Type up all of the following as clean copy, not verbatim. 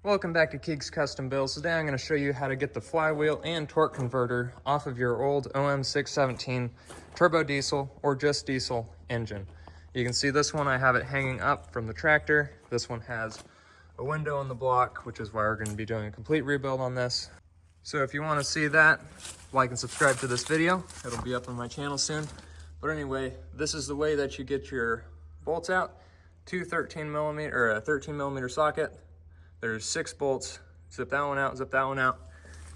Welcome back to Keeg's Custom Builds. Today I'm going to show you how to get the flywheel and torque converter off of your old OM617 turbo diesel or just diesel engine. You can see this one, I have it hanging up from the tractor. This one has a window in the block, which is why we're going to be doing a complete rebuild on this. So if you want to see that, like and subscribe to this video. It'll be up on my channel soon. But anyway, this is the way that you get your bolts out. Two 13 millimeter or a 13 millimeter socket. There's 6 bolts. Zip that one out, zip that one out.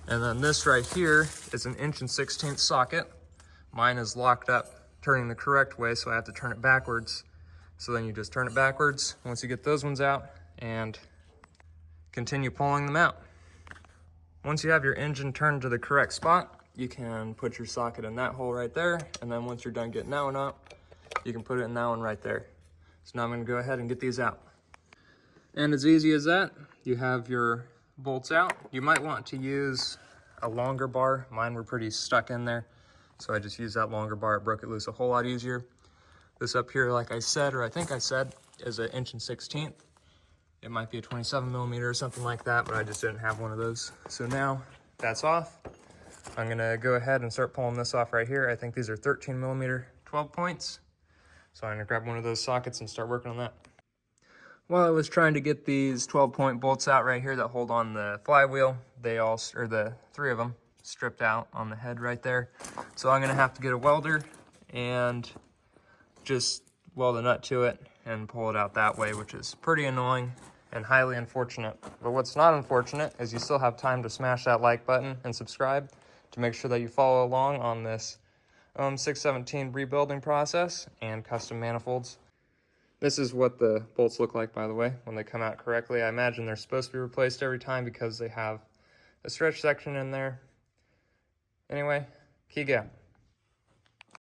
And then this right here is an 1/16" socket. Mine is locked up, turning the correct way, so I have to turn it backwards. So then you just turn it backwards once you get those ones out and continue pulling them out. Once you have your engine turned to the correct spot, you can put your socket in that hole right there. And then once you're done getting that one up, you can put it in that one right there. So now I'm gonna go ahead and get these out. And as easy as that, you have your bolts out. You might want to use a longer bar. Mine were pretty stuck in there, so I just used that longer bar. It broke it loose a whole lot easier. This up here, like I said, or I think I said, is an 1/16". It might be a 27 millimeter or something like that, but I just didn't have one of those. So now that's off. I'm gonna go ahead and start pulling this off right here. I think these are 13 millimeter 12 points. So I'm gonna grab one of those sockets and start working on that. While I was trying to get these 12-point bolts out right here that hold on the flywheel, the 3 of them, stripped out on the head right there. So I'm gonna have to get a welder and just weld a nut to it and pull it out that way, which is pretty annoying and highly unfortunate. But what's not unfortunate is you still have time to smash that like button and subscribe to make sure that you follow along on this OM617 rebuilding process and custom manifolds. This is what the bolts look like, by the way, when they come out correctly. I imagine they're supposed to be replaced every time because they have a stretch section in there. Anyway, Keeg out.